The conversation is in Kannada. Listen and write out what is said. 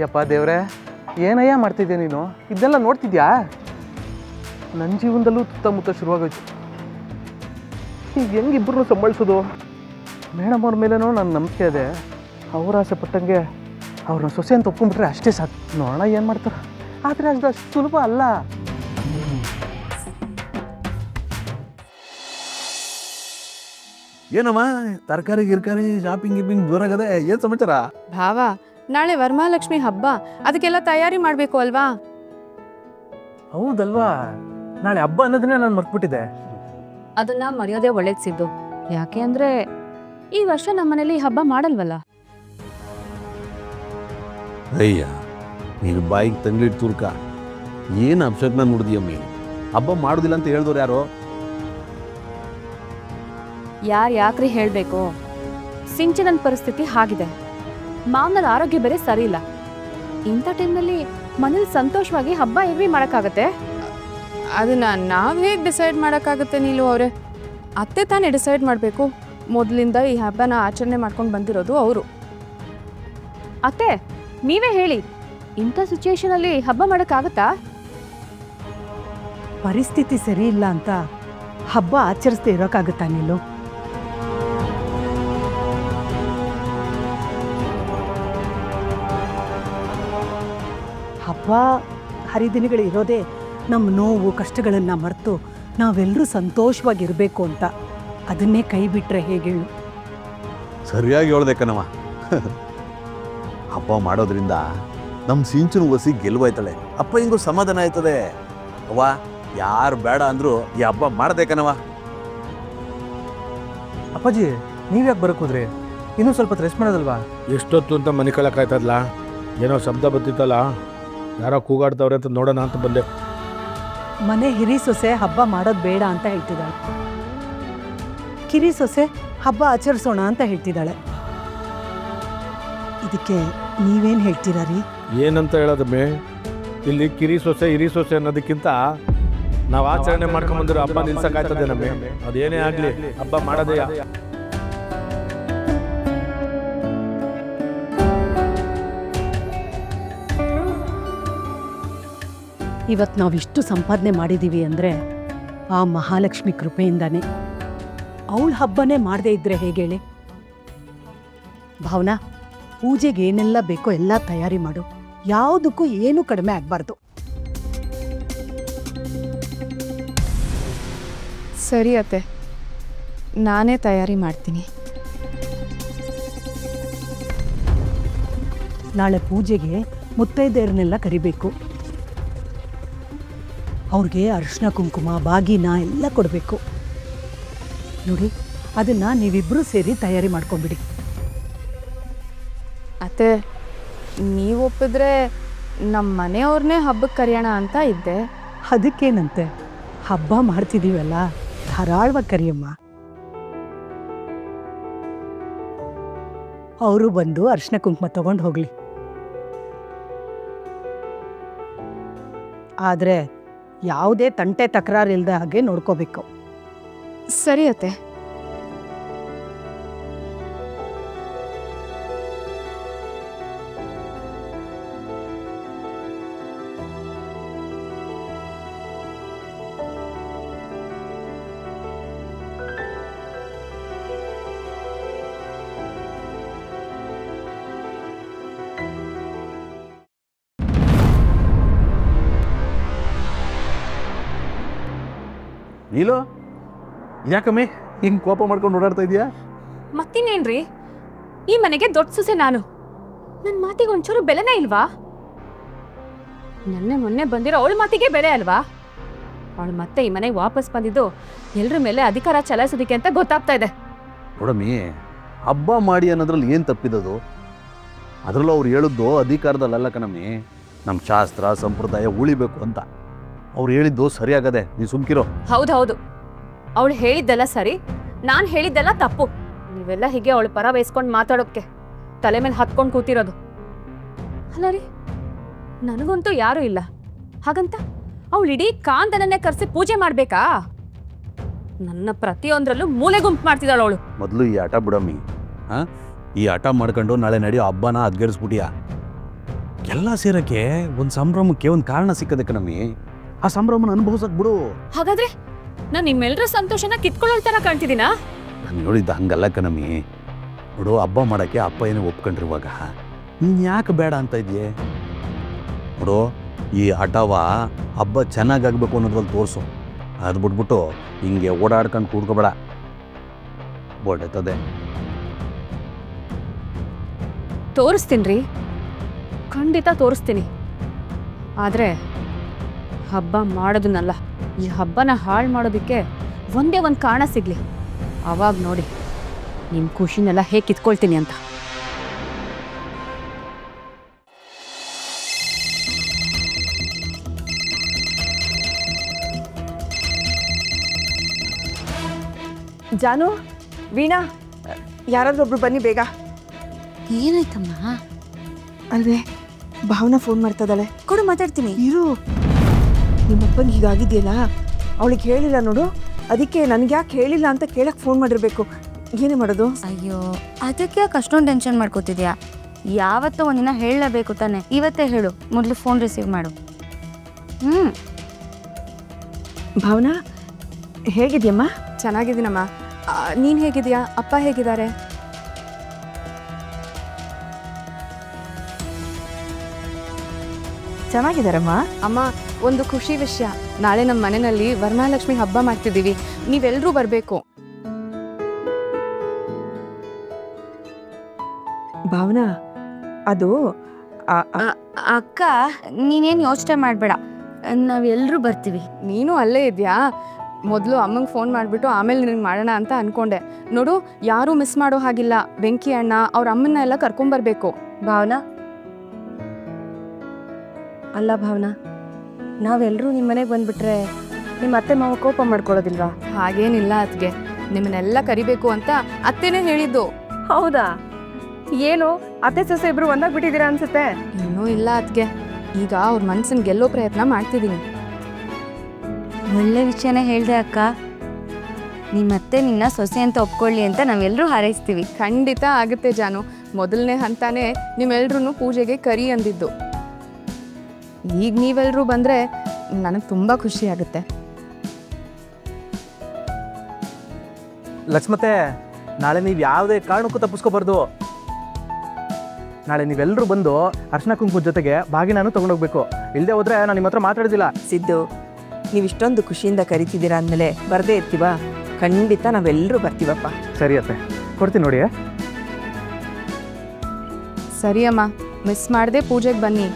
ಯಪ್ಪ ದೇವ್ರೆ, ಏನಯ್ಯ ಮಾಡ್ತಿದ್ಯಾ ನೀನು? ಇದನ್ನೆಲ್ಲ ನೋಡ್ತಿದ್ಯಾ? ನನ್ನ ಜೀವನದಲ್ಲೂ ಸುತ್ತಮುತ್ತ ಶುರುವಾಗೋಯ್ತು. ಈಗ ಹೆಂಗೆ ಇಬ್ಬರನ್ನು ಸಂಭಾಳಿಸೋದು? ಮೇಡಮ್ ಅವ್ರ ಮೇಲೇನೋ ನನ್ನ ನಂಬಿಕೆ ಇದೆ. ಅವ್ರ ಆಸೆ ಪಟ್ಟಂಗೆ ಅವ್ರನ್ನ ಸೊಸೆ ಅಂತ ಒಪ್ಕೊಂಡ್ಬಿಟ್ರೆ ಅಷ್ಟೇ ಸಾಕು. ನೋಡೋಣ ಏನು ಮಾಡ್ತಾರೆ. ಆದರೆ ಅದು ಅಷ್ಟು ಸುಲಭ ಅಲ್ಲ. ಏನಮ್ಮ ತರಕಾರಿ ಗಿರ್ಕಾರಿ ಶಾಪಿಂಗ್ ಗಿಪಿಂಗ್ ಜೋರಾಗದೆ, ಏನು ಸಮಾಚಾರ? ಭಾವ, ನಾಳೆ ವರಮಹಾಲಕ್ಷ್ಮಿ ಹಬ್ಬ, ಅದಕ್ಕೆಲ್ಲ ತಯಾರಿ ಮಾಡಬೇಕು ಅಲ್ವಾ? ಹೌದಲ್ವಾ? ನಾಳೆ ಹಬ್ಬ ಅನ್ನೋದನ್ನೇ ನಾನು ಮರ್ತ್ಬಿಟ್ಟಿದ್ದೆ. ಅದನ್ನ ಮರೆಯೋದೇ ಒಳ್ಳೇದು ಸಿದ್ದು. ಯಾಕೆ ಅಂದ್ರೆ ಈ ವರ್ಷ ನಮ್ಮನೇಲಿ ಹಬ್ಬ ಮಾಡಲ್ವಲ್ಲ. ಅಯ್ಯ, ನೀನು ಬಾಯಿಗೆ ತಂಗ್ಲಿಟ್ಟು ತುರ್ಕ. ಏನು ಅಪ್ಸೆಟ್ನ ನೋಡಿದೀಯಮ್ಮಿ? ಹಬ್ಬ ಮಾಡೋದಿಲ್ಲ ಅಂತ ಹೇಳಿದವ್ರು ಯಾರು? ಯಾಕ್ರಿ ಹೇಳ್ಬೇಕು? ಸಿಂಚನನ್ ಪರಿಸ್ಥಿತಿ ಹಾಗಿದೆ. ಮಾವನದ ಆರೋಗ್ಯ ಬೇರೆ ಸರಿ ಇಲ್ಲ. ಇಂಥ ಟೈಮ್ನಲ್ಲಿ ಮನೇಲಿ ಸಂತೋಷವಾಗಿ ಹಬ್ಬ ಹೇಗೆ ಮಾಡೋಕ್ಕಾಗತ್ತೆ? ಅದನ್ನ ನಾವು ಹೇಗೆ ಡಿಸೈಡ್ ಮಾಡೋಕ್ಕಾಗತ್ತೆ ನೀಲು ಅವರೇ? ಅತ್ತೆ ತಾನೇ ಡಿಸೈಡ್ ಮಾಡಬೇಕು. ಮೊದಲಿಂದ ಈ ಹಬ್ಬನ ಆಚರಣೆ ಮಾಡ್ಕೊಂಡು ಬಂದಿರೋದು ಅವರು. ಅತ್ತೆ, ನೀವೇ ಹೇಳಿ, ಇಂಥ ಸಿಚುಯೇಷನಲ್ಲಿ ಹಬ್ಬ ಮಾಡೋಕ್ಕಾಗತ್ತಾ? ಪರಿಸ್ಥಿತಿ ಸರಿ ಇಲ್ಲ ಅಂತ ಹಬ್ಬ ಆಚರಿಸದೆ ಇರೋಕ್ಕಾಗತ್ತಾ ನೀನು? ಹಬ್ಬ ಹರಿದಿನಗಳು ಇರೋದೇ ನಮ್ಮ ನೋವು ಕಷ್ಟಗಳನ್ನು ಮರೆತು ನಾವೆಲ್ಲರೂ ಸಂತೋಷವಾಗಿರಬೇಕು ಅಂತ. ಅದನ್ನೇ ಕೈ ಬಿಟ್ಟರೆ ಹೇಗೆ ಹೇಳು? ಸರಿಯಾಗಿ ಹೇಳ್ದೆ ಕಣವ. ಹಬ್ಬ ಮಾಡೋದ್ರಿಂದ ನಮ್ಮ ಸಿಂಚನ ಒಸಿ ಗೆಲುವಾಯ್ತಾಳೆ. ಅಪ್ಪ ಹಿಂಗೂ ಸಮಾಧಾನ ಆಯ್ತದೆ. ಅವ್ವ, ಯಾರು ಬೇಡ ಅಂದ್ರು ಈ ಹಬ್ಬ ಮಾಡದೆ ಕಣವ. ಅಪ್ಪಾಜಿ, ನೀವ್ಯಾಕೆ ಬರಕ್ಕೆ ಹೋದ್ರಿ? ಇನ್ನೂ ಸ್ವಲ್ಪ ರೆಸ್ಟ್ ಮಾಡೋದಲ್ವಾ? ಎಷ್ಟೊತ್ತು ಅಂತ ಮನೆ ಕಳಕಾಯ್ತದಲ್ಲ, ಏನೋ ಶಬ್ದ ಬತ್ತಿತ್ತಲ್ಲ, ಯಾರೋ ಕೂಗಾಡ್ತವ್ರೆ ಅಂತ ನೋಡೋಣ ಅಂತ ಬಂದೆ. ಮನೆ ಹಿರಿ ಸೊಸೆ ಹಬ್ಬ ಮಾಡೋದು ಬೇಡ ಅಂತ ಹೇಳ್ತಿದ್ದಾಳೆ. ಕಿರಿ ಸೊಸೆ ಹಬ್ಬ ಆಚರಿಸೋಣ ಅಂತ ಹೇಳ್ತಿದ್ದಾಳೆ. ಇದಕ್ಕೆ ನೀವೇನು ಹೇಳ್ತೀರಾ ರೀ? ಏನಂತ ಹೇಳೋದಮ್ಮೆ? ಇಲ್ಲಿ ಕಿರಿ ಸೊಸೆ ಹಿರಿ ಸೊಸೆ ಅನ್ನೋದಕ್ಕಿಂತ ನಾವು ಆಚರಣೆ ಮಾಡ್ಕೊಂಬಂದಿರೋ ಹಬ್ಬ ನಿಲ್ಸಕ್ಕಾಯ್ತದೆ ನಮ್ಮೆ. ಅದೇನೇ ಆಗಲಿ ಹಬ್ಬ ಮಾಡೋದೇ. ಇವತ್ತು ನಾವಿಷ್ಟು ಸಂಪಾದನೆ ಮಾಡಿದ್ದೀವಿ ಅಂದರೆ ಆ ಮಹಾಲಕ್ಷ್ಮಿ ಕೃಪೆಯಿಂದಾನೆ. ಅವಳ ಹಬ್ಬನೇ ಮಾಡದೇ ಇದ್ರೆ ಹೇಗೆ ಹೇಳಿ? ಭಾವನಾ, ಪೂಜೆಗೆ ಏನೆಲ್ಲ ಬೇಕೋ ಎಲ್ಲ ತಯಾರಿ ಮಾಡು. ಯಾವುದಕ್ಕೂ ಏನೂ ಕಡಿಮೆ ಆಗಬಾರ್ದು. ಸರಿ ಅತ್ತೆ, ನಾನೇ ತಯಾರಿ ಮಾಡ್ತೀನಿ. ನಾಳೆ ಪೂಜೆಗೆ ಮುತ್ತೈದೆಯರನ್ನೆಲ್ಲ ಕರಿಬೇಕು. ಅವ್ರಿಗೆ ಅರಿಶಿನ ಕುಂಕುಮ ಬಾಗಿನ ಎಲ್ಲ ಕೊಡಬೇಕು. ನೋಡಿ, ಅದನ್ನು ನೀವಿಬ್ಬರೂ ಸೇರಿ ತಯಾರಿ ಮಾಡ್ಕೊಂಬಿಡಿ. ಅತ್ತೆ, ನೀವು ಒಪ್ಪಿದ್ರೆ ನಮ್ಮ ಮನೆಯವ್ರನ್ನೇ ಹಬ್ಬಕ್ಕೆ ಕರೆಯೋಣ ಅಂತ ಇದ್ದೆ. ಅದಕ್ಕೇನಂತೆ, ಹಬ್ಬ ಮಾಡ್ತಿದ್ದೀವಲ್ಲ, ಧಾರಾಳವಾಗಿ ಕರಿಯಮ್ಮ. ಅವರು ಬಂದು ಅರಿಶಿನ ಕುಂಕುಮ ತಗೊಂಡು ಹೋಗಲಿ. ಆದರೆ ಯಾವುದೇ ತಂಟೆ ತಕರಾರಿಲ್ಲದ ಹಾಗೆ ನೋಡ್ಕೋಬೇಕು. ಸರಿ ಅತ್ತೆ. ನೀಲು, ಯಾಕಮ್ಮಿ ಹಿಂಗೆ ಕೋಪ ಮಾಡ್ಕೊಂಡು ಓಡಾಡ್ತಾ ಇದೀಯಾ? ಮತ್ತಿನ್ನೇನ್ರಿ, ಈ ಮನೆಗೆ ದೊಡ್ಡ ಸೊಸೆ ನಾನು. ನನ್ನ ಮಾತಿಗೆ ಒಂಚೂರು ಬೆಲೆನೇ ಇಲ್ವಾ? ಮೊನ್ನೆ ಬಂದಿರೋ ಅವಳ ಮಾತಿಗೆ ಬೆಲೆ ಅಲ್ವಾ? ಅವಳು ಮತ್ತೆ ಈ ಮನೆಗೆ ವಾಪಸ್ ಬಂದಿದ್ದು ಎಲ್ರ ಮೇಲೆ ಅಧಿಕಾರ ಚಲಾಯಿಸೋದಕ್ಕೆ ಅಂತ ಗೊತ್ತಾಗ್ತಾ ಇದೆ. ನೋಡಮ್ಮಿ, ಹಬ್ಬ ಮಾಡಿ ಅನ್ನೋದ್ರಲ್ಲಿ ಏನು ತಪ್ಪಿದದು? ಅದರಲ್ಲೂ ಅವ್ರು ಹೇಳಿದ್ದು ಅಧಿಕಾರದಲ್ಲ ಕಣಮ್ಮಿ. ನಮ್ಮ ಶಾಸ್ತ್ರ ಸಂಪ್ರದಾಯ ಉಳಿಬೇಕು ಅಂತ ಅವ್ರು ಹೇಳಿದ್ದು ಸರಿಯಾಗದೆ. ನೀ ಸುಮ್ಕಿರೋ. ಹೌದು, ಅವಳು ಹೇಳಿದ್ದೆಲ್ಲ ಸರಿ, ನಾನು ಹೇಳಿದ್ದೆಲ್ಲ ತಪ್ಪು. ನೀವೆಲ್ಲ ಹೀಗೆ ಅವಳು ಪರ ವಹಿಸ್ಕೊಂಡು ಮಾತಾಡೋಕ್ಕೆ ತಲೆ ಮೇಲೆ ಹತ್ಕೊಂಡು ಕೂತಿರೋದು. ಅಲ್ಲ ರೀ, ನನಗಂತೂ ಯಾರೂ ಇಲ್ಲ. ಹಾಗಂತ ಅವಳು ಇಡೀ ಕಾಂದನನ್ನೇ ಕರೆಸಿ ಪೂಜೆ ಮಾಡಬೇಕಾ? ನನ್ನ ಪ್ರತಿಯೊಂದರಲ್ಲೂ ಮೂಲೆ ಗುಂಪು ಮಾಡ್ತಿದ್ದಾಳು ಅವಳು. ಮೊದಲು ಈ ಆಟ ಬಿಡಮ್ಮಿ. ಈ ಆಟ ಮಾಡ್ಕೊಂಡು ನಾಳೆ ನಡೆಯೋ ಹಬ್ಬನ ಅದ್ಗೇರಿಸ್ಬಿಟ್ಟಿಯಾ? ಎಲ್ಲ ಸೇರಕ್ಕೆ ಒಂದು ಸಂಭ್ರಮಕ್ಕೆ ಒಂದು ಕಾರಣ ಸಿಕ್ಕದೆ ಕಣಮ್ಮಿ. ಆ ಸಂಭ್ರಮನ ಅನುಭವಿಸಕ್ ಬಿಡು. ಹಾಗಾದ್ರೆ ನಾನು ನಿಮ್ಮೆಲ್ಲರ ಸಂತೋಷನ ಕಿತ್ಕೊಳ್ಳೋ ಥರ ಕಾಣ್ತಿದ್ದೀನಾ? ನಾನು ಹೇಳಿದ್ದ ಹಂಗಲ್ಲ ಕಣಮ್ಮಿ. ನೋಡು, ಹಬ್ಬ ಮಾಡೋಕ್ಕೆ ಅಪ್ಪ ಏನೋ ಒಪ್ಕೊಂಡಿರುವಾಗ ನೀನು ಯಾಕೆ ಬೇಡ ಅಂತ ಇದೆಯೇ? ನೋಡು, ಈ ಹಠವ ಹಬ್ಬ ಚೆನ್ನಾಗಾಗಬೇಕು ಅನ್ನೋದ್ರಲ್ಲಿ ತೋರಿಸು. ಅದು ಬಿಟ್ಬಿಟ್ಟು ಹಿಂಗೆ ಓಡಾಡ್ಕೊಂಡು ಕೂಡ್ಕೋಬೇಡ, ಬೋಡತ್ತದೆ. ತೋರಿಸ್ತೀನಿ ರೀ, ಖಂಡಿತ ತೋರಿಸ್ತೀನಿ. ಆದರೆ ಹಬ್ಬ ಮಾಡೋದನ್ನಲ್ಲ, ಈ ಹಬ್ಬನ ಹಾಳು ಮಾಡೋದಕ್ಕೆ ಒಂದೇ ಒಂದು ಕಾರಣ ಸಿಗಲಿ, ಆವಾಗ ನೋಡಿ ನಿಮ್ಮ ಖುಷಿನೆಲ್ಲ ಹೇಗೆ ಕಿತ್ಕೊಳ್ತೀನಿ ಅಂತ. ಜಾನು, ವೀಣಾ, ಯಾರಾದ್ರೂ ಒಬ್ರು ಬನ್ನಿ ಬೇಗ. ಏನಾಯ್ತಮ್ಮ? ಅಲ್ವೇ ಭಾವನಾ ಫೋನ್ ಮಾಡ್ತಾ ಇದ್ದಾಳೆ. ಕೊಡು, ಮಾತಾಡ್ತೀನಿ. ಇರು, ನಿಮ್ಮಪ್ಪಂಗೆ ಹೀಗಾಗಿದೆಯಲ್ಲ, ಅವಳಿಗೆ ಹೇಳಿಲ್ಲ ನೋಡು, ಅದಕ್ಕೆ ನನಗೆ ಯಾಕೆ ಹೇಳಿಲ್ಲ ಅಂತ ಕೇಳಕ್ಕೆ ಫೋನ್ ಮಾಡಿರ್ಬೇಕು. ಏನೇ ಮಾಡೋದು? ಅಯ್ಯೋ, ಅದಕ್ಕೆ ಯಾಕೆ ಅಷ್ಟೊಂದು ಟೆನ್ಷನ್ ಮಾಡ್ಕೋತಿದ್ಯಾ? ಯಾವತ್ತೋ ಒಂದಿನ ಹೇಳಲೇಬೇಕು ತಾನೆ. ಇವತ್ತೇ ಹೇಳು, ಮೊದಲು ಫೋನ್ ರಿಸೀವ್ ಮಾಡು. ಭಾವನಾ, ಹೇಗಿದ್ಯಮ್ಮ? ಚೆನ್ನಾಗಿದ್ದೀನಮ್ಮ. ನೀನು ಹೇಗಿದೆಯಾ? ಅಪ್ಪ ಹೇಗಿದ್ದಾರೆ? ಚೆನ್ನಾಗಿದ್ದಾರಮ್ಮ. ಅಮ್ಮ, ಒಂದು ಖುಷಿ ವಿಷಯ, ನಾಳೆ ನಮ್ಮ ಮನೆಯಲ್ಲಿ ವರಮಹಾಲಕ್ಷ್ಮಿ ಹಬ್ಬ ಮಾಡ್ತಿದ್ದೀವಿ, ನೀವೆಲ್ಲರೂ ಬರಬೇಕು. ಭಾವನಾ, ಅದು ಅಕ್ಕ, ನೀನೇನು ಯೋಚನೆ ಮಾಡಬೇಡ, ನಾವೆಲ್ಲರೂ ಬರ್ತೀವಿ. ನೀನು ಅಲ್ಲೇ ಇದೆಯಾ? ಮೊದಲು ಅಮ್ಮಂಗೆ ಫೋನ್ ಮಾಡಿಬಿಟ್ಟು ಆಮೇಲೆ ನಿನಗೆ ಮಾಡೋಣ ಅಂತ ಅಂದ್ಕೊಂಡೆ. ನೋಡು, ಯಾರೂ ಮಿಸ್ ಮಾಡೋ ಹಾಗಿಲ್ಲ. ಬೆಂಕಿ ಅಣ್ಣ ಅವ್ರ ಅಮ್ಮನ್ನ ಎಲ್ಲ ಕರ್ಕೊಂಬರ್ಬೇಕು. ಭಾವನಾ, ಅಲ್ಲ ಭಾವನಾ, ನಾವೆಲ್ಲರೂ ನಿಮ್ಮ ಮನೆಗೆ ಬಂದುಬಿಟ್ರೆ ನಿಮ್ಮ ಅತ್ತೆ ಮಾವ ಕೋಪ ಮಾಡ್ಕೊಳ್ಳೋದಿಲ್ವಾ? ಹಾಗೇನಿಲ್ಲ ಅತ್ಗೆ, ನಿಮ್ಮನ್ನೆಲ್ಲ ಕರಿಬೇಕು ಅಂತ ಅತ್ತೆನೇ ಹೇಳಿದ್ದು. ಹೌದಾ? ಏನು ಅತ್ತೆ ಸೊಸೆ ಇಬ್ರು ಒಂದಾಗ್ಬಿಟ್ಟಿದ್ದೀರಾ ಅನ್ಸುತ್ತೆ. ಇನ್ನೂ ಇಲ್ಲ ಅತ್ಗೆ, ಈಗ ಅವ್ರ ಮನ್ಸನ್ನ ಗೆಲ್ಲೋ ಪ್ರಯತ್ನ ಮಾಡ್ತಿದ್ದೀನಿ. ಒಳ್ಳೆ ವಿಷಯನೇ ಹೇಳಿದೆ ಅಕ್ಕ. ನಿಮ್ಮತ್ತೆ ನಿನ್ನ ಸೊಸೆ ಅಂತ ಒಪ್ಕೊಳ್ಳಿ ಅಂತ ನಾವೆಲ್ಲರೂ ಹಾರೈಸ್ತೀವಿ. ಖಂಡಿತ ಆಗುತ್ತೆ ಜಾನು. ಮೊದಲನೇ ಹಂತಾನೆ ನಿಮ್ಮೆಲ್ರೂ ಪೂಜೆಗೆ ಕರಿ ಅಂದಿದ್ದು. ಈಗ ನೀವೆಲ್ಲರೂ ಬಂದರೆ ನನಗೆ ತುಂಬ ಖುಷಿ ಆಗುತ್ತೆ. ಲಕ್ಷ್ಮತೆ, ನಾಳೆ ನೀವು ಯಾವುದೇ ಕಾರಣಕ್ಕೂ ತಪ್ಪಿಸ್ಕೋಬಾರ್ದು. ನಾಳೆ ನೀವೆಲ್ಲರೂ ಬಂದು ಅರ್ಶಿನ ಕುಂಕುಮದ ಜೊತೆಗೆ ಬಾಗಿನಾನು ತೊಗೊಂಡೋಗ್ಬೇಕು. ಇಲ್ಲದೆ ಹೋದ್ರೆ ನಾನು ನಿಮ್ಮ ಹತ್ರ ಮಾತಾಡೋದಿಲ್ಲ. ಸಿದ್ದು, ನೀವು ಇಷ್ಟೊಂದು ಖುಷಿಯಿಂದ ಕರಿತಿದ್ದೀರಾ ಅಂದಮೇಲೆ ಬರದೇ ಇರ್ತೀವಾ? ಖಂಡಿತ ನಾವೆಲ್ಲರೂ ಬರ್ತೀವಪ್ಪ. ಸರಿ ಅತ್ತೆ, ಕೊಡ್ತೀನಿ ನೋಡಿ. ಸರಿ ಅಮ್ಮ, ಮಿಸ್ ಮಾಡದೆ ಪೂಜೆಗೆ ಬನ್ನಿ.